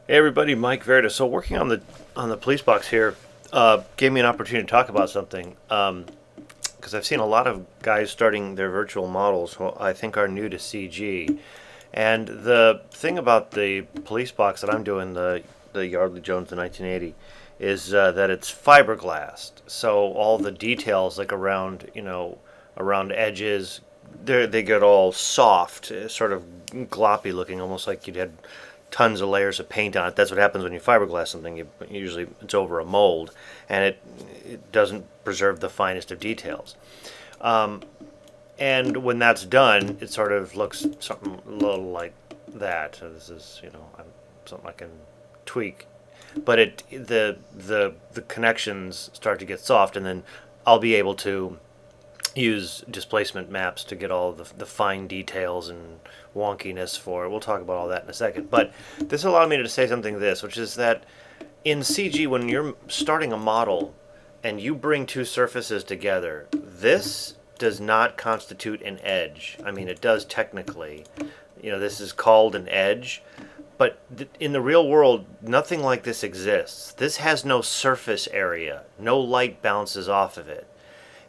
Hey everybody, Mike Verda. So working on the police box here gave me an opportunity to talk about something because I've seen a lot of guys starting their virtual models who I think are new to CG. And the thing about the police box that I'm doing, the Yardley Jones the 1980, is that it's fiberglass. So all the details like around around edges, they get all soft, sort of gloppy looking, almost like you'd had tons of layers of paint on it. That's what happens when you fiberglass something. Usually it's over a mold, and it doesn't preserve the finest of details. And when that's done, it sort of looks something a little like that. So this is something I can tweak, but the connections start to get soft, and then I'll be able to use displacement maps to get all the fine details and wonkiness for it. We'll talk about all that in a second. But this allowed me to say something which is that in CG, when you're starting a model and you bring two surfaces together, this does not constitute an edge. I mean, it does technically. This is called an edge. But in the real world, nothing like this exists. This has no surface area. No light bounces off of it.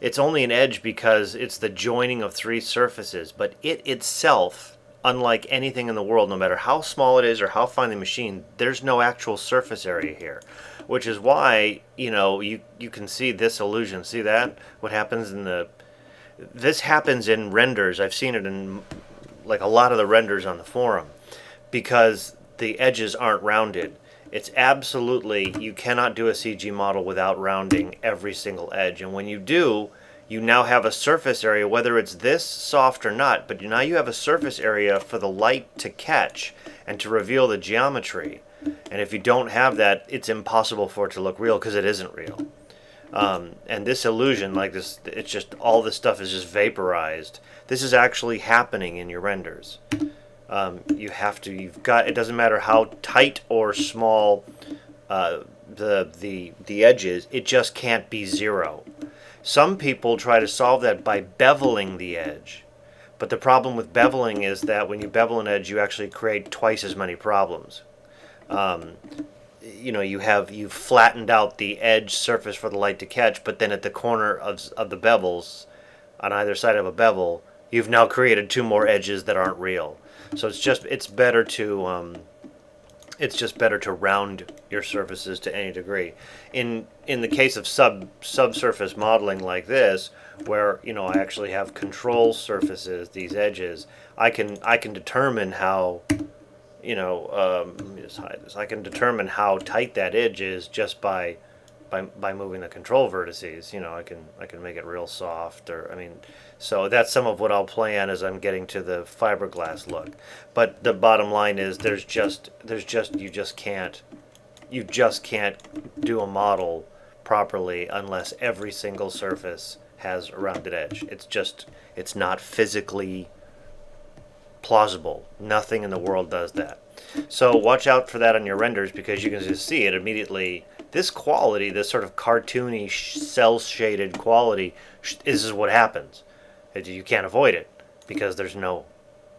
It's only an edge because it's the joining of three surfaces, but it itself, unlike anything in the world, no matter how small it is or how finely machined, there's no actual surface area here. Which is why, you can see this illusion. See that? What happens this happens in renders. I've seen it in like a lot of the renders on the forum because the edges aren't rounded. It's absolutely, you cannot do a CG model without rounding every single edge. And when you do, you now have a surface area, whether it's this soft or not, but now you have a surface area for the light to catch and to reveal the geometry. And if you don't have that, it's impossible for it to look real because it isn't real. And this illusion, like this, it's just all this stuff is just vaporized. This is actually happening in your renders. It doesn't matter how tight or small the edge is, it just can't be zero. Some people try to solve that by beveling the edge. But the problem with beveling is that when you bevel an edge, you actually create twice as many problems. You've flattened out the edge surface for the light to catch, but then at the corner of the bevels, on either side of a bevel, you've now created two more edges that aren't real. So it's better to round your surfaces to any degree. In the case of subsurface modeling like this, where I actually have control surfaces, these edges, I can determine how let me just hide this. I can determine how tight that edge is just by moving the control vertices. I can make it real soft, so that's some of what I'll play on as I'm getting to the fiberglass look. But the bottom line is you just can't do a model properly unless every single surface has a rounded edge. It's not physically plausible. Nothing in the world does that. So watch out for that on your renders because you can just see it immediately. This quality, this sort of cartoony, cel-shaded quality, is what happens. You can't avoid it because there's no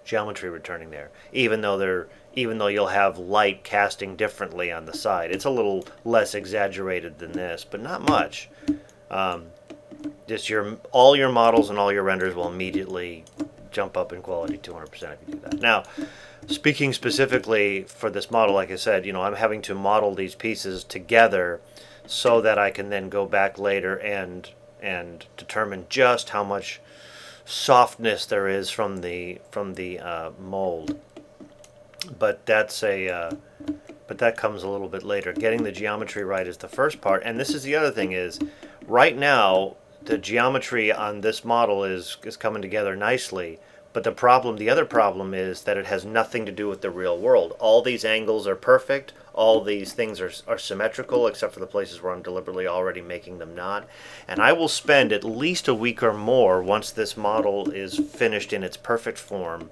geometry returning there. Even though you'll have light casting differently on the side, it's a little less exaggerated than this, but not much. All your models and all your renders will immediately jump up in quality 200% if you do that. Now, speaking specifically for this model, like I said, I'm having to model these pieces together so that I can then go back later and determine just how much softness there is from the mold. But that comes a little bit later. Getting the geometry right is the first part, and this is the other thing is, right now the geometry on this model is coming together nicely, but the other problem is that it has nothing to do with the real world. All these angles are perfect, all these things are symmetrical, except for the places where I'm deliberately already making them not. And I will spend at least a week or more, once this model is finished in its perfect form,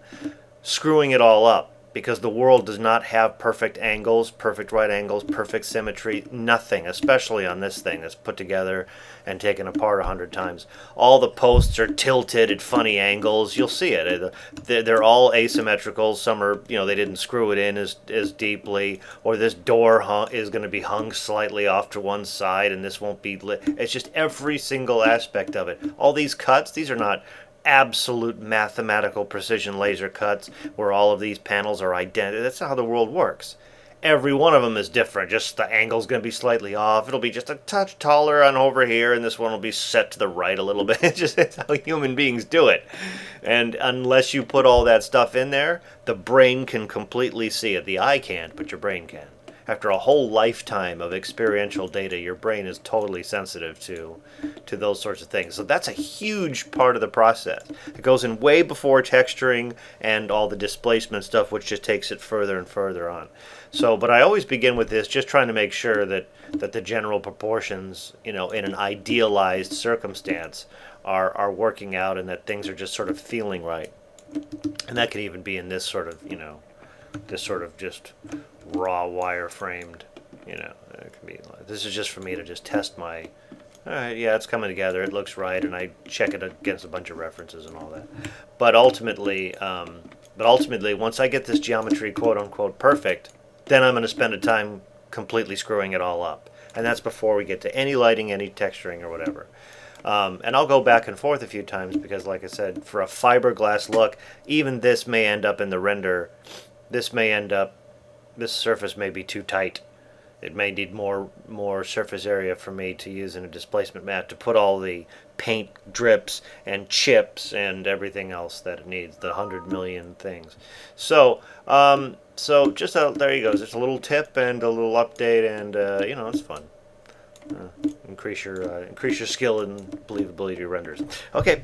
screwing it all up because the world does not have perfect angles, perfect right angles, perfect symmetry, nothing, especially on this thing that's put together and taken apart 100 times. All the posts are tilted at funny angles. You'll see it. They're all asymmetrical. Some are, they didn't screw it in as deeply, or this door is going to be hung slightly off to one side and this won't be lit. It's just every single aspect of it. All these cuts, these are not absolute mathematical precision laser cuts where all of these panels are identical. That's not how the world works. Every one of them is different. Just the angle's going to be slightly off. It'll be just a touch taller on over here, and this one will be set to the right a little bit. It's how human beings do it. And unless you put all that stuff in there, the brain can completely see it. The eye can't, but your brain can. After a whole lifetime of experiential data, your brain is totally sensitive to those sorts of things. So that's a huge part of the process. It goes in way before texturing and all the displacement stuff, which just takes it further and further on. So, but I always begin with this, just trying to make sure that the general proportions, in an idealized circumstance, are working out, and that things are just sort of feeling right. And that could even be in this sort of, this sort of just raw wire framed, it can be. This is just for me to just test my. All right, yeah, it's coming together. It looks right, and I check it against a bunch of references and all that. But ultimately, once I get this geometry quote unquote perfect, then I'm going to spend a time completely screwing it all up, and that's before we get to any lighting, any texturing, or whatever. And I'll go back and forth a few times because, like I said, for a fiberglass look, even this may end up in the render. This surface may be too tight. It may need more surface area for me to use in a displacement mat to put all the paint drips and chips and everything else that it needs, the 100 million things. So, just there you go. Just a little tip and a little update, and it's fun. Increase your skill and believability of your renders. Okay.